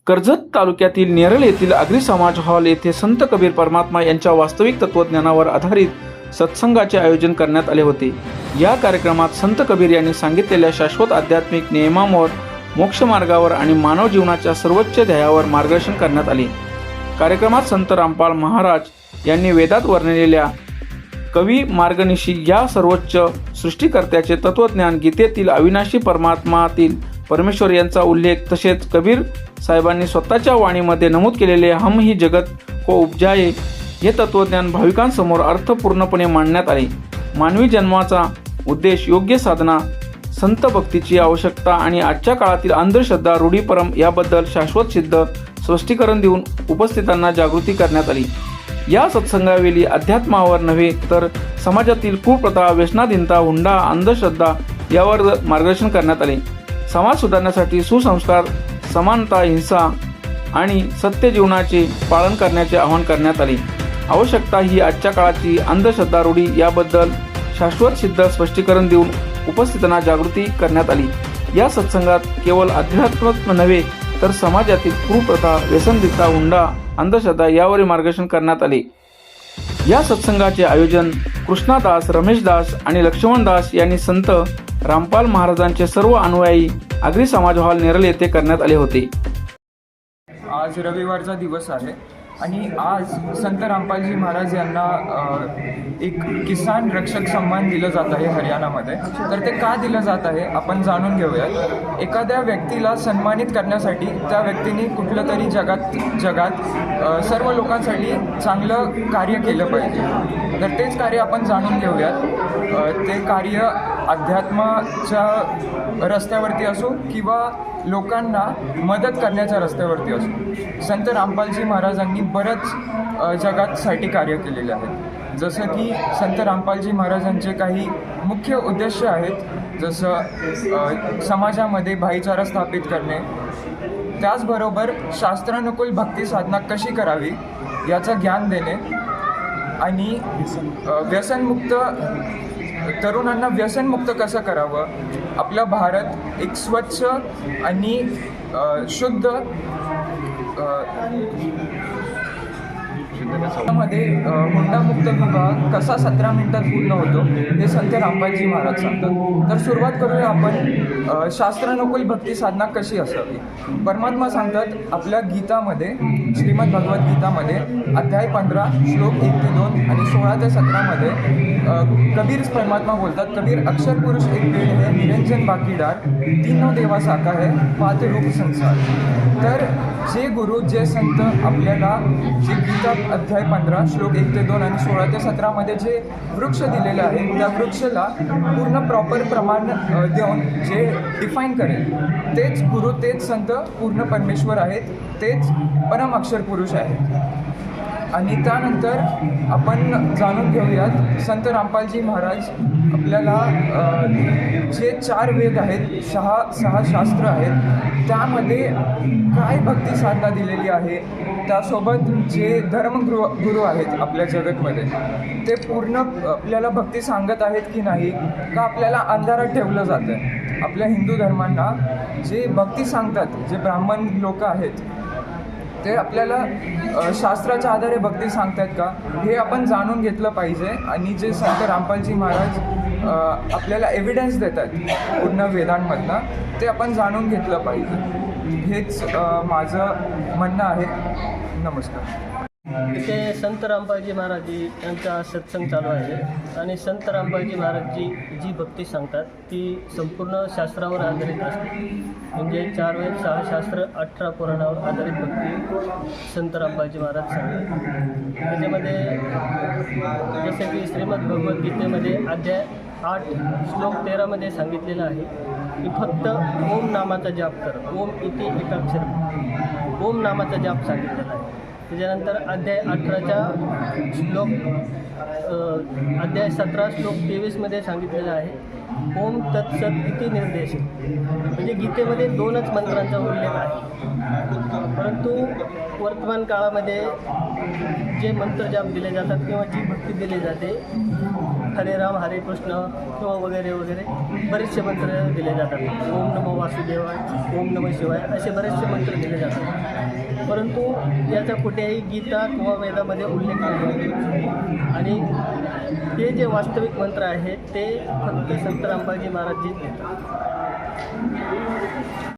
कर्जत तालुक्यातील नेरळ येथील आगरी समाज हॉल येथे संत कबीर परमात्मा यांच्या वास्तविक तत्वज्ञानावर आधारित सत्संगाचे आयोजन करण्यात आले होते। या कार्यक्रमात संत कबीर यांनी सांगितलेल्या शाश्वत आध्यात्मिक नियमांवर, मोक्ष मार्गावर आणि मानव जीवनाच्या सर्वोच्च ध्येयावर मार्गदर्शन करण्यात आले। कार्यक्रमात संत रामपाल महाराज यांनी वेदात वर्णिलेल्या कवी मार्गनिशी या सर्वोच्च सृष्टीकर्त्याचे तत्वज्ञान, गीतेतील अविनाशी परमात्मातील परमेश्वर यांचा उल्लेख, तसेच कबीर साहेबांनी स्वतःच्या वाणीमध्ये नमूद केलेले हम ही जगत को उपजाये हे तत्वज्ञान भाविकांसमोर अर्थपूर्णपणे मांडण्यात आले। मानवी जन्माचा उद्देश, योग्य साधना, संत भक्तीची आवश्यकता आणि आजच्या काळातील अंधश्रद्धा, रूढीपरम याबद्दल शाश्वत सिद्ध स्पष्टीकरण देऊन उपस्थितांना जागृती करण्यात आली। या सत्संगावेळी अध्यात्मावर नव्हे तर समाजातील कुप्रथा, व्यसनाधीनता, हुंडा, अंधश्रद्धा यावर मार्गदर्शन करण्यात आले। समाज सुधारण्यासाठी सुसंस्कार, समानता, हिंसा आणि सत्य जीवनाचे पालन करण्याचे आवाहन करण्यात आले। आवश्यकता ही आजच्या काळाची अंधश्रद्धा, रूढी याबद्दल शाश्वत सिद्ध स्पष्टीकरण देऊन उपस्थितांना जागृती करण्यात आली। या सत्संगात केवळ अध्यात्मच नव्हे तर समाजातील कुप्रथा, व्यसनधीनता, हुंडा, अंधश्रद्धा यावर मार्गदर्शन करण्यात आले। या सत्संगाचे आयोजन कृष्णादास, रमेशदास आणि लक्ष्मणदास यांनी संत रामपाल महाराजांचे सर्व अनुयायी आगरी समाज हॉल नेरळ येथे करण्यात आले होते। आज रविवारचा दिवस आहे आणि आज संत रामपालजी महाराज यांना एक किसान रक्षक सन्मान दिलं जात आहे हरियाणामध्ये। तर ते का दिलं जात आहे आपण जाणून घेऊयात। एखाद्या व्यक्तीला सन्मानित करण्यासाठी त्या व्यक्तीने कुठलं तरी जगात सर्व लोकांसाठी चांगलं कार्य केलं पाहिजे। तर तेच कार्य आपण जाणून घेऊयात। ते कार्य अध्यात्माच्या रस्त्यावरती असो किंवा लोकांना मदत करण्याच्या रस्त्यावरती असो। संत रामपालजी महाराजांनी बरंच जगासाठी कार्य केलेले आहेत। जसं की संत रामपालजी महाराजांचे काही मुख्य उद्देश आहेत, जसं समाजामध्ये भाईचारा स्थापित करणे, त्याचबरोबर शास्त्रानुकूल भक्ती साधना कशी करावी याचं ज्ञान देणे आणि व्यसनमुक्त तरुणांना व्यसनमुक्त कसं करावं, आपला भारत एक स्वच्छ आणि शुद्ध मध्ये हुंडामुक्त विवाह कसा 17 मिनिटात पूर्ण होतो हे संत रामपालजी महाराज सांगतात। तर सुरुवात करूया आपण शास्त्रानुकूल भक्ती साधना कशी असावी। परमात्मा सांगतात आपल्या गीतामध्ये, श्रीमद भगवत गीतामध्ये अध्याय 15 श्लोक 1 ते 2 आणि 16 ते 17 मध्ये कबीर परमात्मा बोलतात, कबीर अक्षर पुरुष एक पेड़ है, निरंजन बाकी डार, तीनों देवा साका है, पात रूप संसार। तर जे गुरु, जे संत आपल्याला जे गीता अध्याय 15 श्लोक 1 ते 2 आणि 16 ते 17 मध्ये जे वृक्ष दिलेले आहे त्या वृक्षाला पूर्ण प्रॉपर प्रमाण देऊन जे डिफाईन करेल तेच गुरु, तेच संत पूर्ण परमेश्वर आहेत, तेच परम अक्षर पुरुष आहेत। आणि त्यानंतर आपण जाणून घेऊयात संत रामपालजी महाराज आपल्याला जे 4 वेद आहेत, 6 शास्त्र आहेत, त्यामध्ये काय भक्ती साधना दिलेली आहे, त्यासोबत जे धर्मगुरू आहेत आपल्या जगतमध्ये ते पूर्ण आपल्याला भक्ती सांगत आहेत की नाही, का आपल्याला अंधारात ठेवलं जातं आहे। आपल्या हिंदू धर्मांना जे भक्ती सांगतात, जे ब्राह्मण लोक आहेत ते आपल्याला शास्त्राच्या आधारे भक्ती सांगतात का हे आपण जाणून घेतलं पाहिजे। आणि जे संत रामपालजी महाराज आपल्याला एव्हिडन्स देतात पूर्ण वेदांमधनं ते आपण जाणून घेतलं पाहिजे। हेच माझं म्हणणं आहे। नमस्कार। इथे संत रामपालजी महाराज यांचा सत्संग चालू आहे आणि संत रामपालजी महाराजजी जी भक्ती सांगतात ती संपूर्ण शास्त्रावर आधारित असते। म्हणजे 4 वेद, 6 शास्त्र, 18 पुराणावर आधारित भक्ती संत रामपालजी महाराज सांगतात। त्याच्यामध्ये जसं की श्रीमद भगवद्गीतेमध्ये अध्याय 8 श्लोक 13 मध्ये सांगितलेलं आहे की फक्त ओम नामाचा जाप कर, ओम इति एकाक्षर, ओम नामाचा जाप सांगितलेला आहे। त्याच्यानंतर अध्याय 18च्या अध्याय 17 श्लोक 23 मध्ये सांगितलेलं आहे ओम तत्सत इति निर्देश। म्हणजे गीतेमध्ये 2च मंत्रांचा उल्लेख आहे, परंतु वर्तमान काळामध्ये जे मंत्र जाप दिले जातात किंवा जी भक्ती दिली जाते हरे राम हरे कृष्ण किंवा वगैरे वगैरे बरेचसे मंत्र दिले जातात. ओम नमो वासुदेवाय, ओम नमः शिवाय असे बरेचसे मंत्र दिले जातात. परंतु याचा कुठेही गीता किंवा वेदामध्ये उल्लेख नाही. आणि ते जे वास्तविक मंत्र आहेत ते फक्त संत रामपालजी महाराज जी देतात.